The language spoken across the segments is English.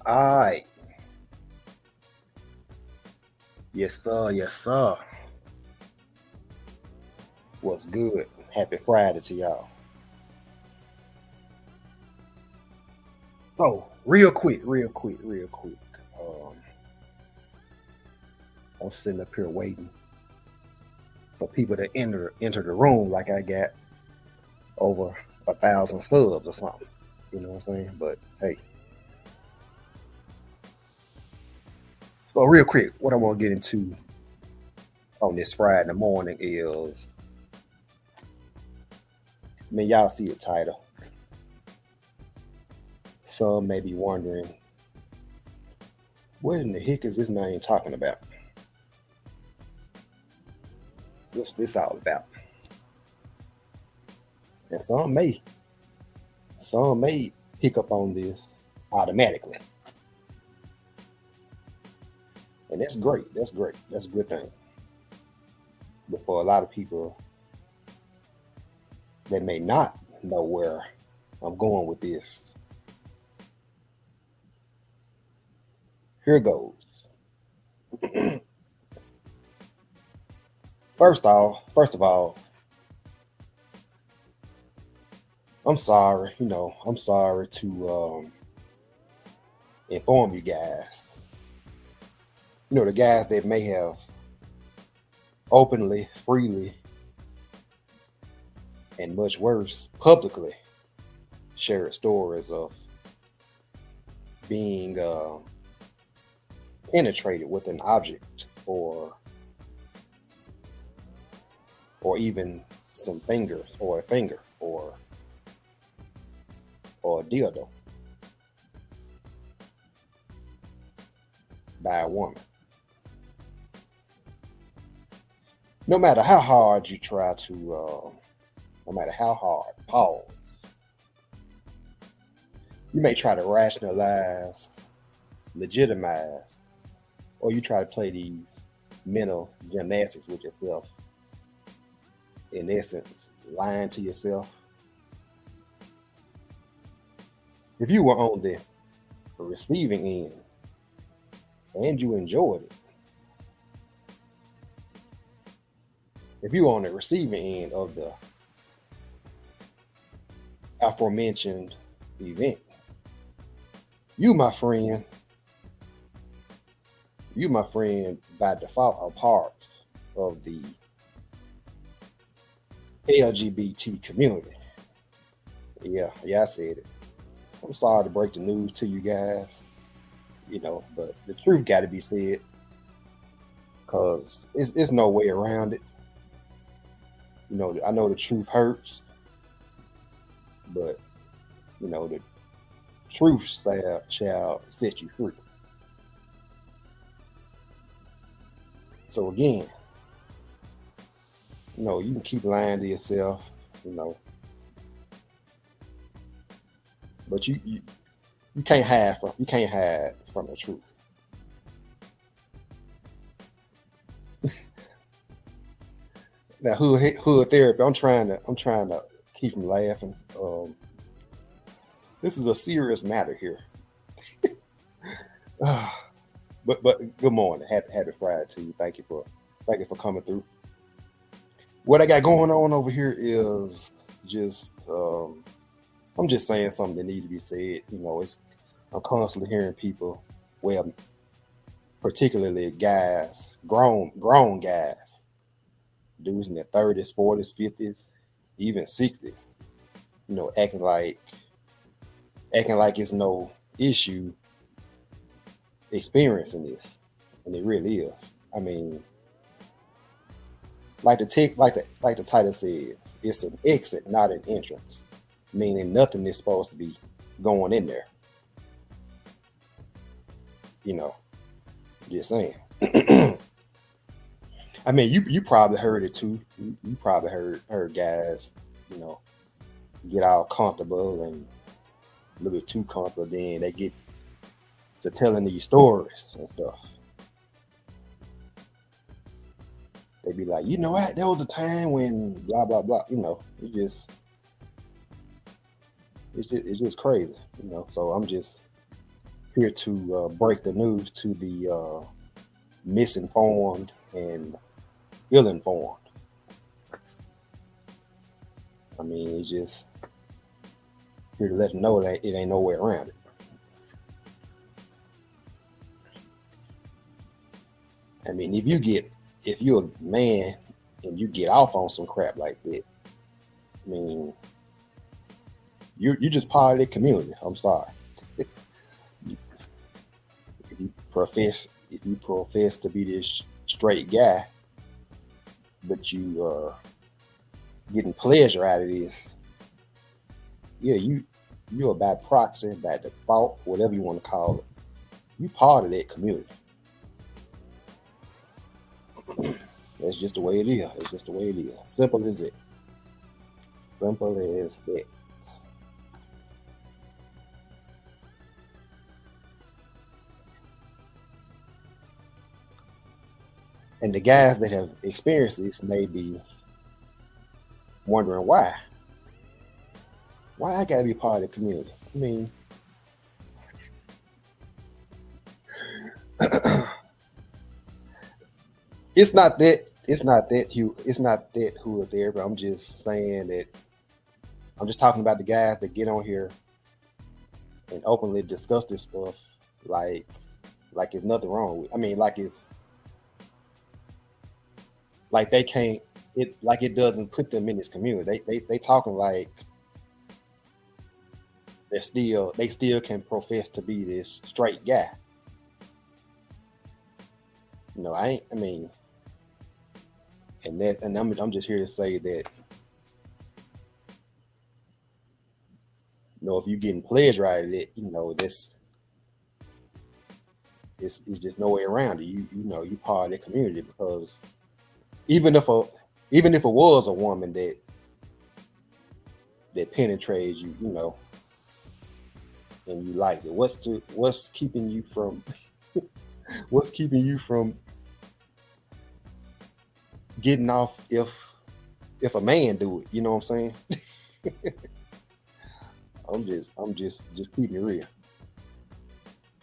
All right. Yes, sir. Yes, sir. What's good? Happy Friday to y'all. So, real quick. Um, I'm sitting up here waiting for people to enter the room like I got over 1,000 subs or something. You know what I'm saying? But hey, so real quick, what I want to get into on this Friday morning is, I mean, y'all see the title. Some may be wondering, what in the heck is this man talking about? What's this all about? And some may pick up on this automatically. And that's great. That's great. That's a good thing. But for a lot of people that may not know where I'm going with this, here goes. First of all, I'm sorry. I'm sorry to inform you guys. The guys that may have openly, freely, and much worse, publicly shared stories of being penetrated with an object or even some fingers or a finger or a dildo by a woman. No matter how hard you try to, no matter how hard, pause. You may try to rationalize, legitimize, or you try to play these mental gymnastics with yourself. In essence, lying to yourself. If you were on the receiving end and you enjoyed it, if you were on the receiving end of the aforementioned event, you, my friend, by default are part of the LGBT community. Yeah, I said it. I'm sorry to break the news to you guys, but the truth got to be said because it's no way around it. I know the truth hurts, but the truth shall set you free. So again, you can keep lying to yourself, but you can't hide from the truth. Now, hood therapy. I'm trying to keep from laughing. This is a serious matter here. But good morning, happy Friday to you. Thank you for coming through. What I got going on over here is just I'm just saying something that needs to be said. I'm constantly hearing people, well, particularly guys, grown guys, dudes in their 30s, 40s, 50s, even 60s, acting like it's no issue experiencing this, and it really is. I mean, like the title says, it's an exit, not an entrance, meaning nothing is supposed to be going in there. You know, just saying. I mean, you probably heard it too. You probably heard guys, you know, get all comfortable and a little bit too comfortable. Then they get to telling these stories and stuff. They be like, you know what? There was a time when blah blah blah. It's just crazy. So I'm just here to break the news to the misinformed and ill-informed. I mean, it's just here to let them know that it ain't no way around it. I mean, if you're a man and you get off on some crap like that, I mean, you just part of the community. I'm sorry. If you profess to be this straight guy, but you are getting pleasure out of this, yeah, you're by proxy, by default, whatever you want to call it. You part of that community. That's just the way it is. It's just the way it is. Simple as it. Simple as that. And the guys that have experienced this may be wondering why. Why I gotta be part of the community? I mean, it's not that who are there, but I'm just saying that I'm just talking about the guys that get on here and openly discuss this stuff like it's nothing wrong with. I mean, like they can't it like it doesn't put them in this community. They talking like they still can profess to be this straight guy. You know, I mean, and I'm just here to say that, you know, if you're getting pleasure out of it, you know, this it's just no way around it. You know, you part of the community because even if a even if it was a woman that penetrates you, you know, and you like it, what's keeping you from what's keeping you from getting off if a man do it? You know what I'm saying? I'm just keeping it real.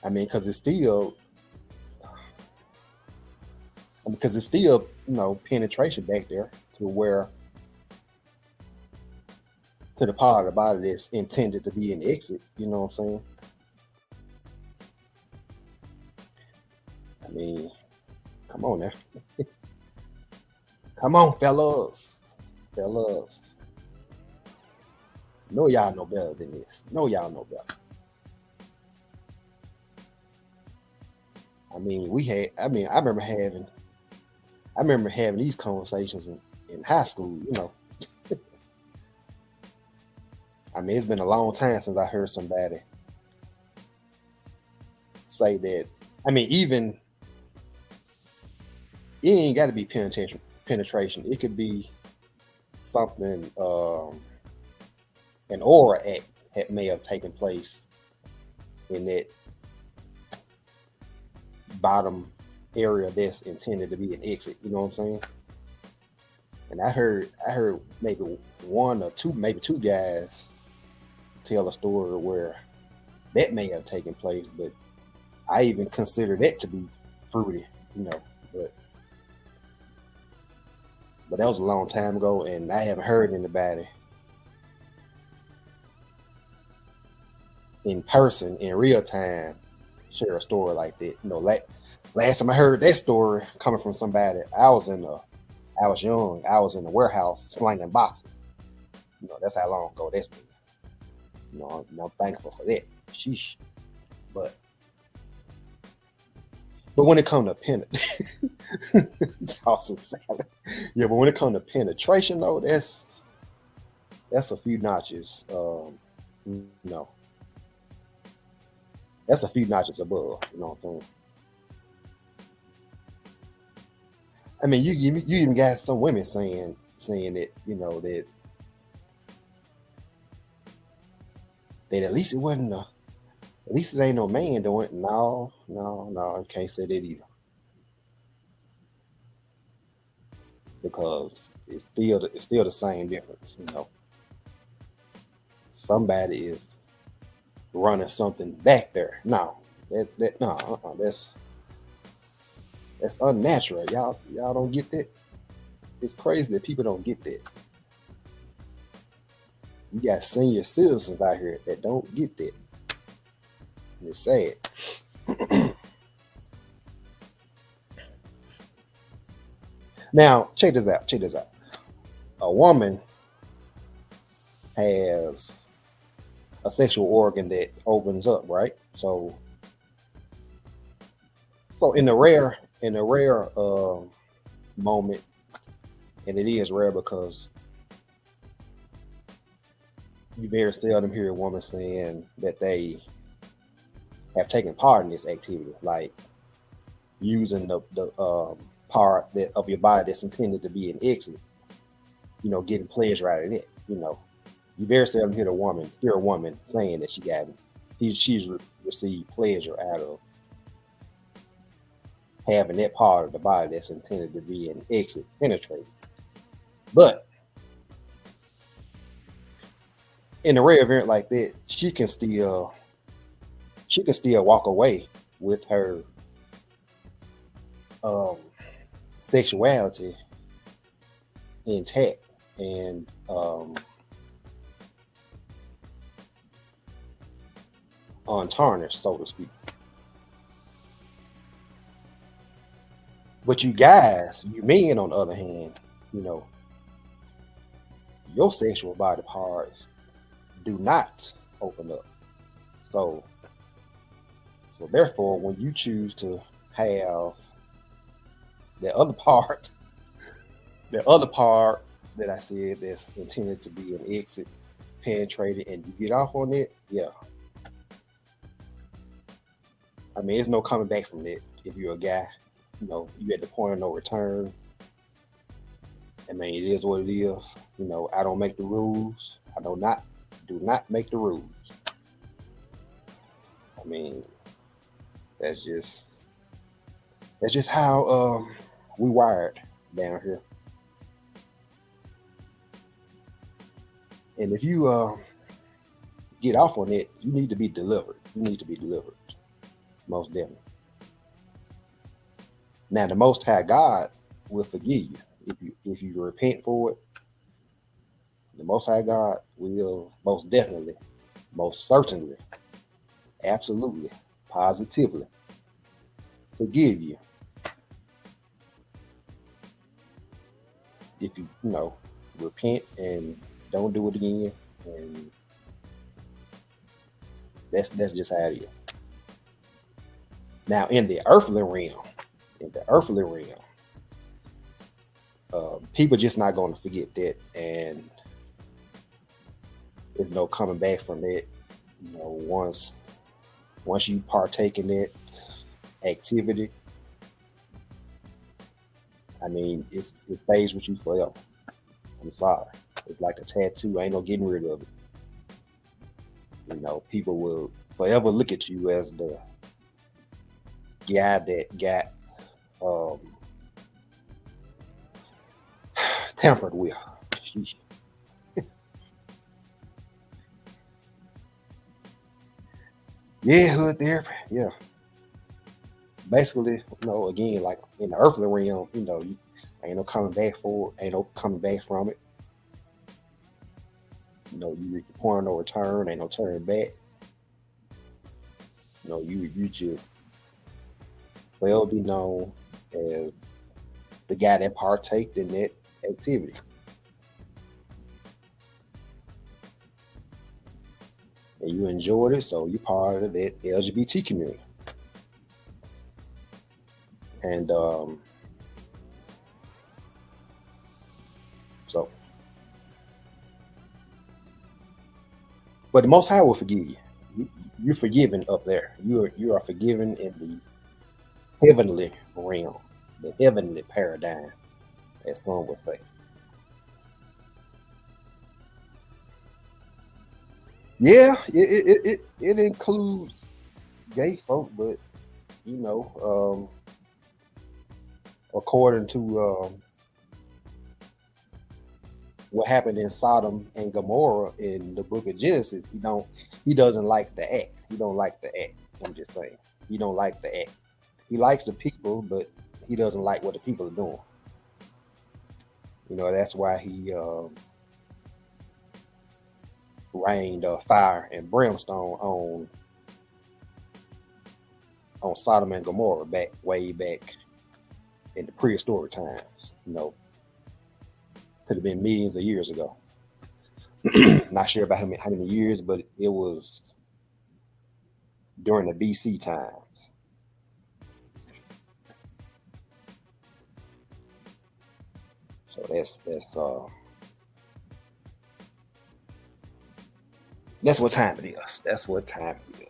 I mean, because it's still, you know, penetration back there to where to the part of the body that's intended to be an exit. You know what I'm saying? I mean, come on now, come on, fellas. No, y'all know better than this. No, y'all know better. I mean, I remember having these conversations in high school. You know, I mean, it's been a long time since I heard somebody say that. I mean, even it ain't got to be penetration. Penetration. It could be something, an aura act that may have taken place in that bottom area that's intended to be an exit. You know what I'm saying? And I heard maybe one or two, maybe two guys tell a story where that may have taken place, but I even consider that to be fruity. You know, but but that was a long time ago, and I haven't heard anybody in person in real time share a story like that. You know, like last time I heard that story coming from somebody, I was young, I was in the warehouse slanging boxes. You know, that's how long ago that's been. You know, I'm thankful for that. Sheesh. But but when it comes to tossing salad, yeah. But when it comes to penetration, though, that's a few notches. You know, that's a few notches above. You know what I'm saying? I mean, you even got some women saying that, you know, that at least it wasn't at least it ain't no man doing it. No, no, no, I can't say that either because it's still the same difference. You know, somebody is running something back there. No, That no, that's unnatural. Y'all don't get that. It's crazy that people don't get that. You got senior citizens out here that don't get that. And it's sad. Now, check this out. Check this out. A woman has a sexual organ that opens up, right? So in a rare moment, and it is rare because you very seldom hear a woman saying that they have taken part in this activity, like using the part that of your body that's intended to be an exit, getting pleasure out of it. You very seldom hear a woman saying that she's received pleasure out of having that part of the body that's intended to be an exit penetrated. But in a rare event like that, she can still walk away with her sexuality intact and untarnished, so to speak. But you guys, you men, on the other hand, your sexual body parts do not open up. So therefore, when you choose to have the other part that I said that's intended to be an exit penetrated, and you get off on it, yeah. I mean, there's no coming back from that. If you're a guy, you at the point of no return. I mean, it is what it is. I don't make the rules. I do not make the rules. I mean, that's just how we wired down here. And if you get off on it, you need to be delivered. Most definitely. Now, the Most High God will forgive you if you repent for it. The Most High God will most definitely, most certainly, absolutely, positively forgive you if you repent and don't do it again. And that's just how it is. Now, in the earthly realm, people just not going to forget that, and there's no coming back from it. Once you partake in that activity, I mean, it stays with you forever. I'm sorry, it's like a tattoo. Ain't no getting rid of it. People will forever look at you as the guy that got tampered with. Sheesh. Yeah, hood therapy. Yeah. Basically, again, like in the earthly realm, you ain't no coming back for it, ain't no coming back from it. You reach the point of no return, ain't no turning back. You just forever be known as the guy that partaked in that activity. And you enjoyed it, so you're part of that LGBT community. And but the Most High will forgive you. You're forgiven up there. You are forgiven in the heavenly realm, the heavenly paradigm, as some would say. Yeah, it includes gay folk, but according to what happened in Sodom and Gomorrah in the book of Genesis, he doesn't like the act. He don't like the act. I'm just saying. He don't like the act. He likes the people, but he doesn't like what the people are doing. That's why he rained fire and brimstone on Sodom and Gomorrah way back in the prehistoric times. Could have been millions of years ago. Not sure about how many years, but it was during the BC times. So that's what time it is. That's what time it is.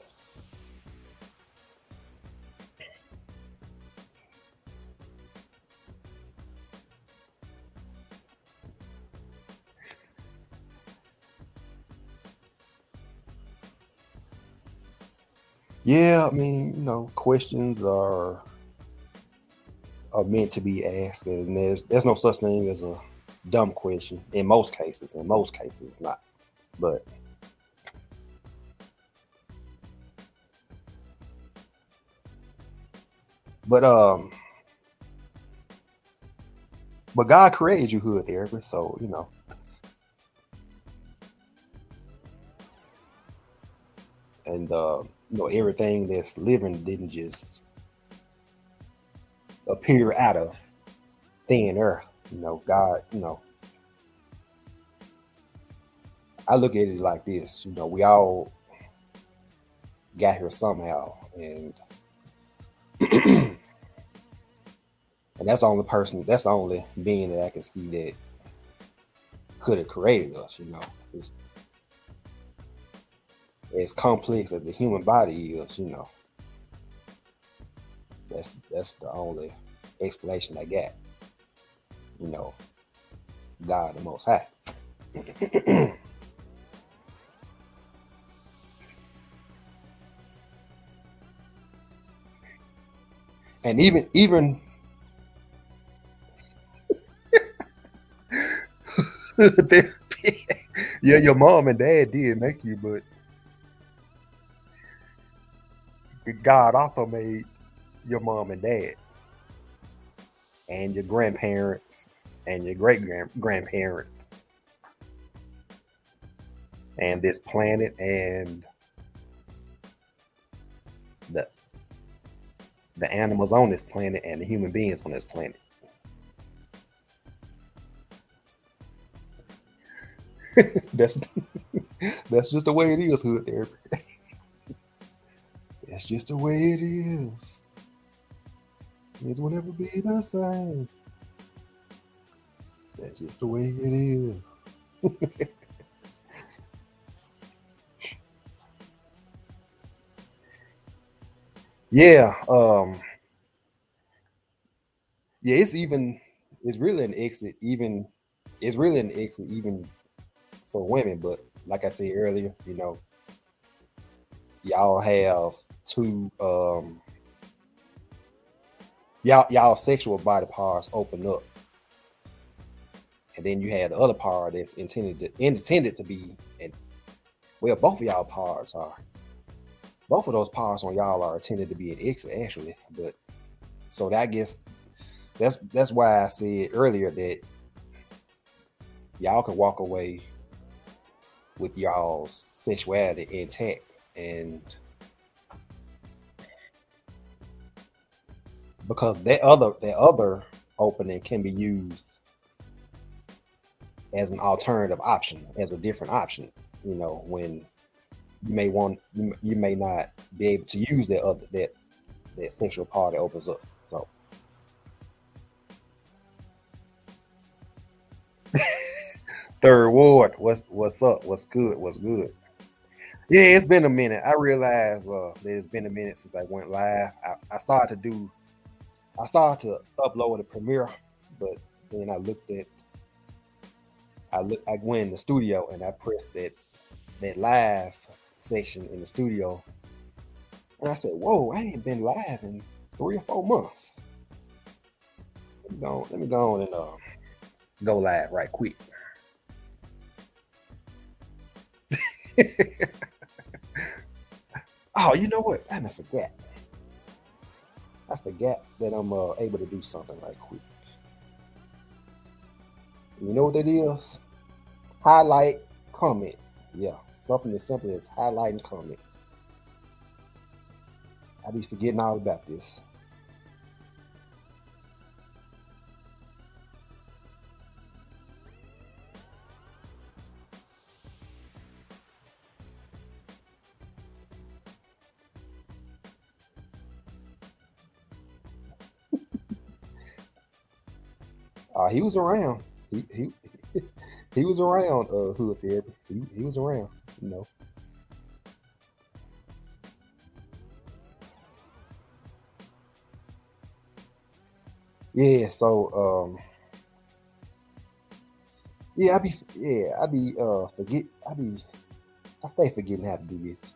Yeah, I mean, questions are meant to be asked, and there's no such thing as a dumb question in most cases. In most cases, not. But but but God created you hood therapist, so and everything that's living didn't just appear out of thin air. God, I look at it like this. We all got here somehow, and and that's the only person, that's the only being that I can see that could have created us. It's, as complex as the human body is. That's the only explanation I got. God the Most High. And even yeah, your mom and dad did make you, but God also made your mom and dad and your grandparents and your great grandparents and this planet and the the animals on this planet and the human beings on this planet. that's that's just the way it is, hood therapy. That's just the way it is. It will never be the same. That's just the way it is. Yeah, yeah. It's really an exit. Even it's really an exit even for women. But like I said earlier, y'all have two y'all sexual body parts open up, and then you have the other part that's intended to be, and well, both of y'all parts are. Both of those parts on y'all are intended to be an exit, actually. But so that, I guess that's why I said earlier that y'all can walk away with y'all's sexuality intact, and because that other opening can be used as an alternative option, as a different option. When you may not be able to use that sexual part that opens up. So third ward, what's up? What's good? What's good? Yeah, it's been a minute. I realized that it's been a minute since I went live. I started to upload a Premiere, but then I went in the studio and I pressed that live section in the studio, and I said, "Whoa, I ain't been live in 3 or 4 months. Let me go on and go live right quick." Oh, you know what? I forgot. forgot that I'm able to do something right quick. You know what that is? Highlight comments. Yeah, something as simple as highlighting comments. I be forgetting all about this. He was around. He he was around. Hood therapy. He was around. You know. Yeah. So I be forget. I stay forgetting how to do this.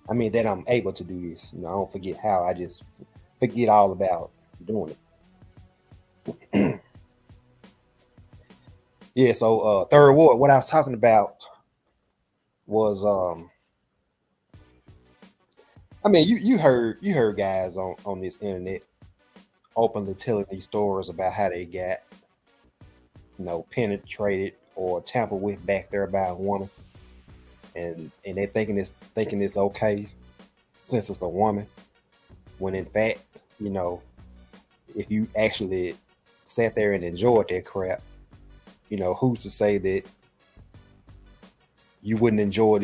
I mean that I'm able to do this. You know, I don't forget how. I just forget all about doing it. Yeah. So third ward. What I was talking about was I mean you heard guys on this internet openly telling these stories about how they got penetrated or tampered with back there by a woman, and they thinking it's okay since it's a woman, when in fact, if you actually sat there and enjoyed that crap, who's to say that you wouldn't enjoy it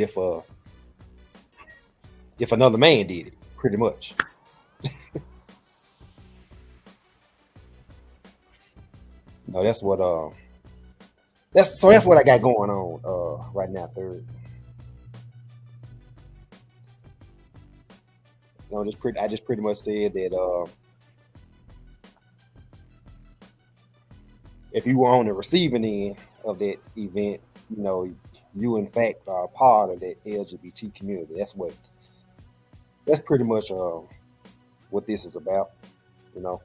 if another man did it, pretty much. That's what that's what I got going on right now, third. I just pretty much said that if you were on the receiving end of that event, you in fact are part of that LGBT community. That's pretty much what this is about. You know,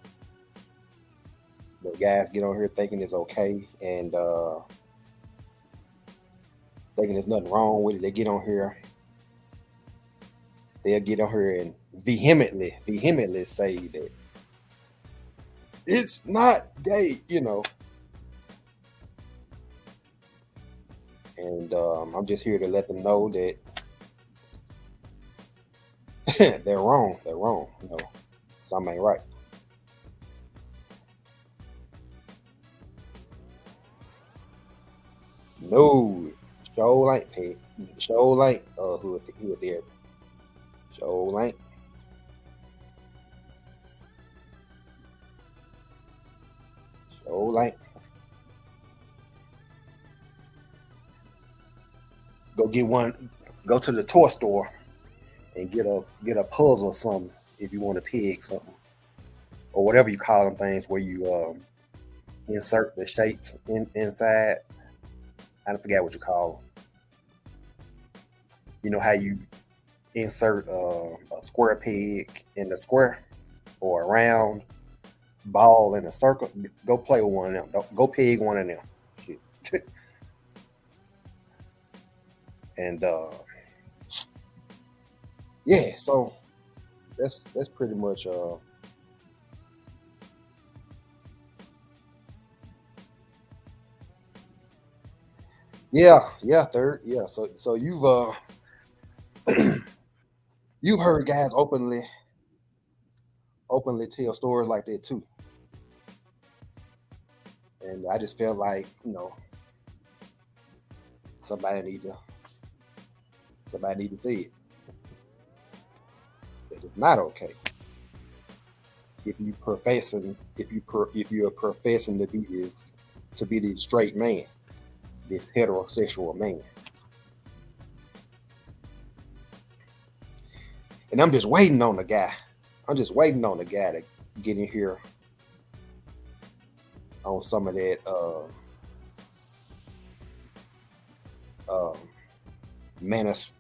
the guys get on here thinking it's okay and thinking there's nothing wrong with it. They'll get on here and vehemently say that it's not gay. And I'm just here to let them know that they're wrong. They're wrong. Something ain't right. No, show ain't paid. Show ain't who there. Show ain't. Show ain't. Go get one. Go to the toy store and get a puzzle or something if you want to pig something or whatever you call them things where you insert the shapes inside. I forget what you call them. You know how you insert a square peg in the square or a round ball in a circle. Go play with one of them. Go peg one of them. Shit. And yeah, so that's pretty much yeah, third. Yeah. So you've heard guys openly tell stories like that too. And I just feel like, somebody need to see it. That it's not okay. If you're professing to be the straight man, this heterosexual man. And I'm just waiting on the guy. I'm just waiting on the guy to get in here on some of that um manos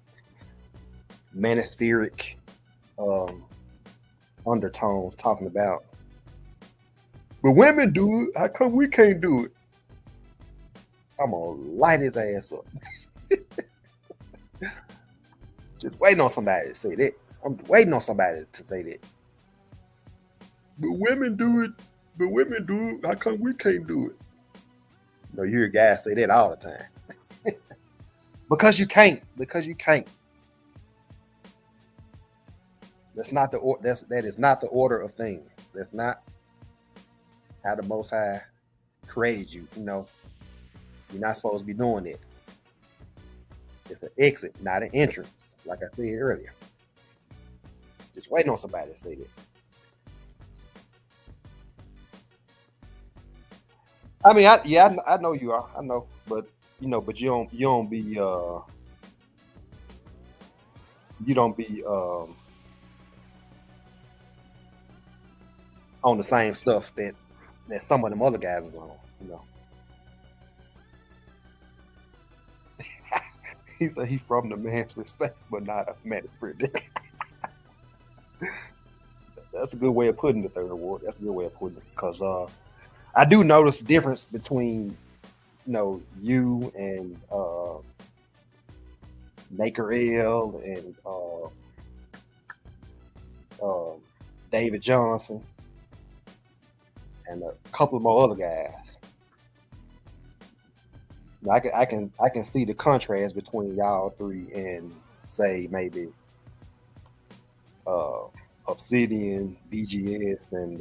manospheric um undertones talking about, but women do it. How come we can't do it? I'm gonna light his ass up. Just waiting on somebody to say that. I'm waiting on somebody to say that. But women do it. But women do it. How come we can't do it? No, you hear guys say that all the time. Because you can't. Because you can't. That's not the that is not the order of things. That's not how the Most High created you. You know, you're not supposed to be doing it. It's an exit, not an entrance. Like I said earlier. Just waiting on somebody to say that. I mean, I know you are. I know, but but you don't be you don't be on the same stuff that some of them other guys is on. You know, he said he from the man's respect, but not a man's friend. That's a good way of putting the third ward. That's a good way of putting it because I do notice the difference between you and Maker L and David Johnson and a couple of more other guys. Now, I can see the contrast between y'all three and say maybe uh, Obsidian, BGS, and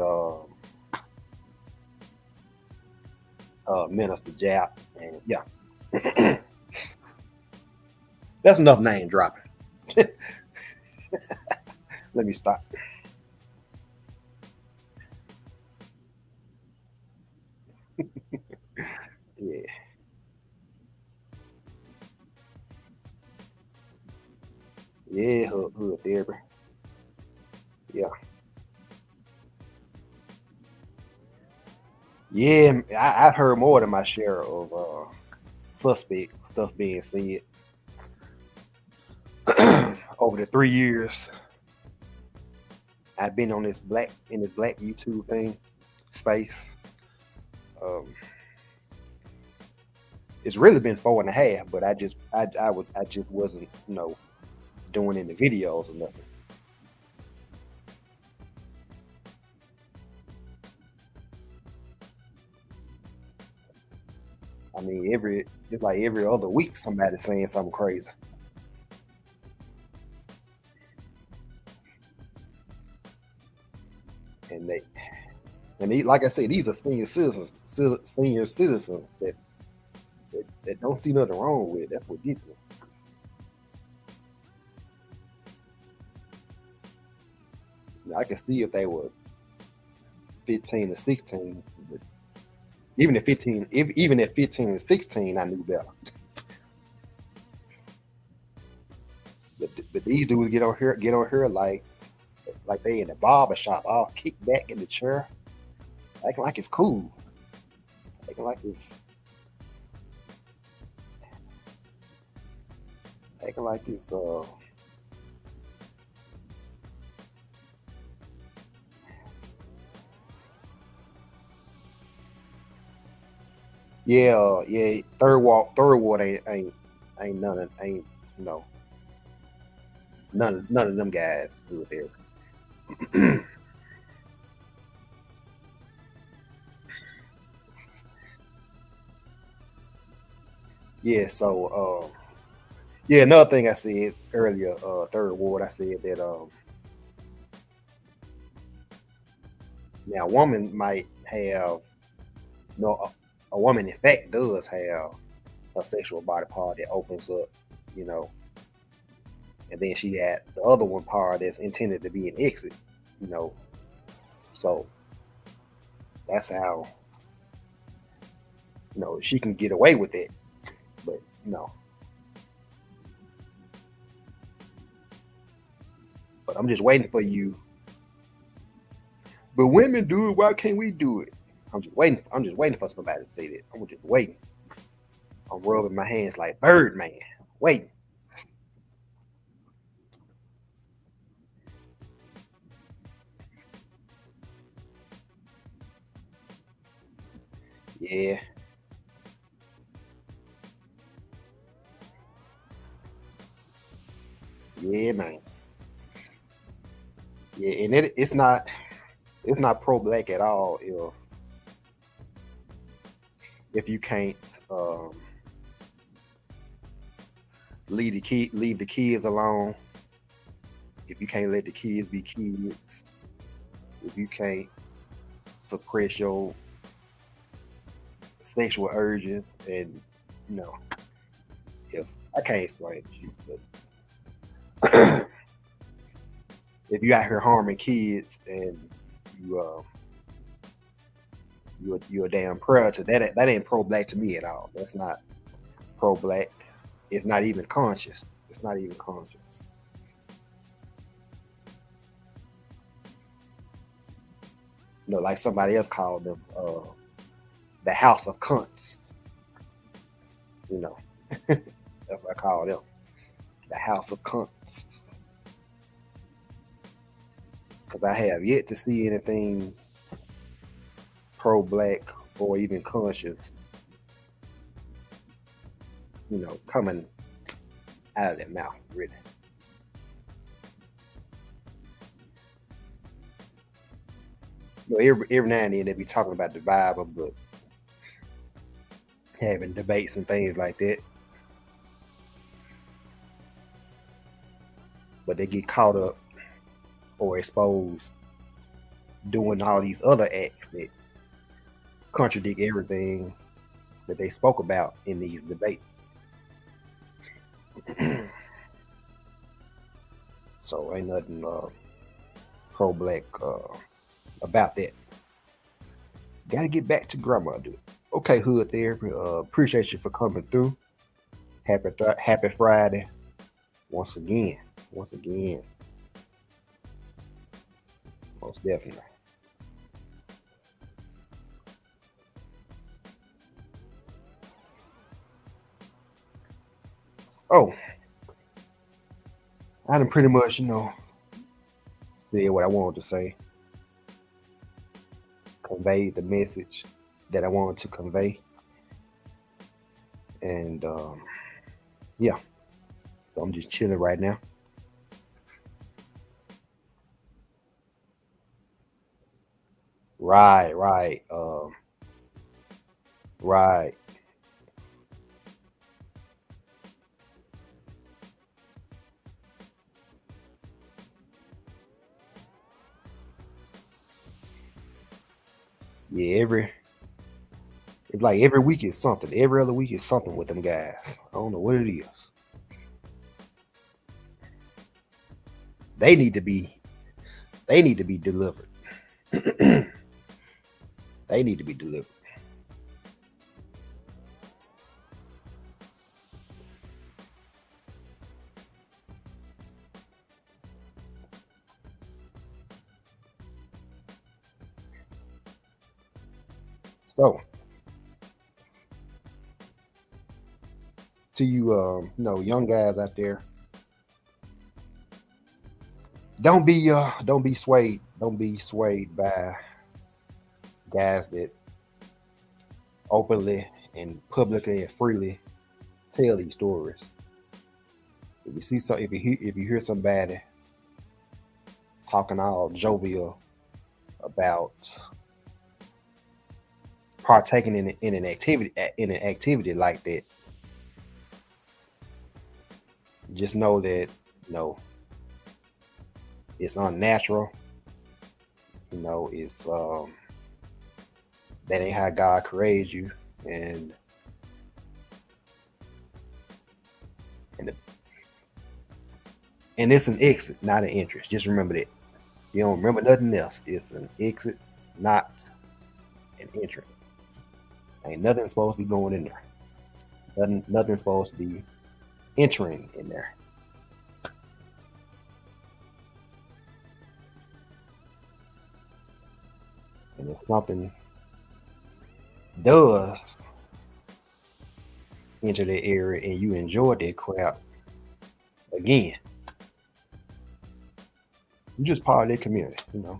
Minister Jap, and yeah, that's enough name dropping. Let me stop. Yeah, yeah, hood therapy. Yeah, yeah. I've heard more than my share of suspect stuff being said over the 3 years I've been on this black YouTube thing space. Um, it's really been 4.5, but I just wasn't doing any videos or nothing. I mean, it's like every other week somebody's saying something crazy, and like I said, these are senior citizens that don't see nothing wrong with it. That's what these are. Now, I can see if they were 15 to 16, but even at 15 to 16, I knew better. But these dudes get on here like they in the barber shop, all kicked back in the chair, acting like it's cool, acting like it's. Yeah, yeah. Third ward ain't none of ain't you know none of them guys do it there. Yeah, so yeah, another thing I said earlier, third ward, I said that now a woman might have a woman in fact does have a sexual body part that opens up, you know, and then she had the other one part that's intended to be an exit, you know. So that's how she can get away with it. But no, but I'm just waiting for you. But women do it. Why can't we do it? I'm just waiting. I'm just waiting for somebody to say that. I'm just waiting. I'm rubbing my hands like Birdman, waiting. Yeah, yeah, man. Yeah, and it's not. It's not pro-black at all if you can't leave the kids alone. If you can't let the kids be kids. If you can't suppress your sexual urges, and you know, if I can't explain it to you, but if you out here harming kids and you you're a damn predator, that ain't pro black to me at all. That's not pro black. It's not even conscious. It's not even conscious. You know, like somebody else called them the house of cunts. You know, that's what I call them, the house of cunts. Because I have yet to see anything pro black or even conscious, you know, coming out of their mouth, really. You know, every now and then they be talking about the Bible, but having debates and things like that. But they get caught up or exposed doing all these other acts that contradict everything that they spoke about in these debates. So ain't nothing pro black about that. Got to get back to grandma, dude. Okay, hood therapy. Appreciate you for coming through. Happy Friday once again. Once again. Most definitely. Oh, I done pretty much, you know, said what I wanted to say, conveyed the message that I wanted to convey. And yeah, so I'm just chilling right now. Right. Right. Yeah, it's like every week is something. Every other week is something with them guys. I don't know what it is. They need to be they need to be delivered. They need to be delivered. So to you you know, young guys out there, don't be swayed by guys that openly and publicly and freely tell these stories. If you see so if you hear somebody talking all jovial about partaking in an activity like that, just know that you know it's unnatural. You know, it's that ain't how God created you, and and and it's an exit, not an entrance. Just remember that. You don't remember nothing else. It's an exit, not an entrance. Ain't nothing supposed to be going in there. Nothing's supposed to be entering in there. And if something does enter that area and you enjoy that crap, again, you just part of that community, you know.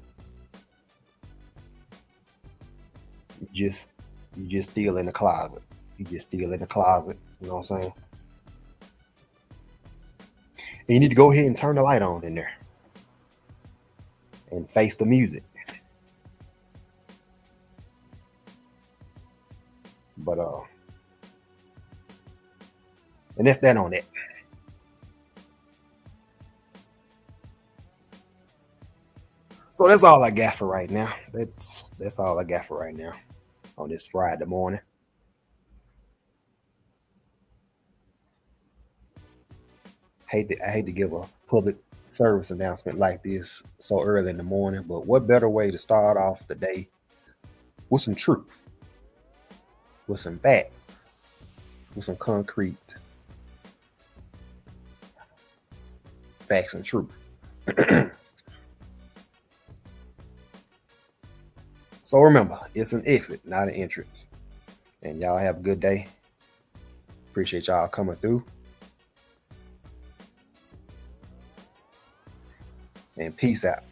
You just you just still in the closet. You just still in the closet, you know what I'm saying? And you need to go ahead and turn the light on in there and face the music. But and that's that on that. So that's all I got for right now. That's all I got for right now on this Friday morning. I hate to give a public service announcement like this so early in the morning, but what better way to start off the day with some truth, with some facts, with some concrete facts and truth. So remember, it's an exit, not an entrance. And y'all have a good day. Appreciate y'all coming through. And peace out.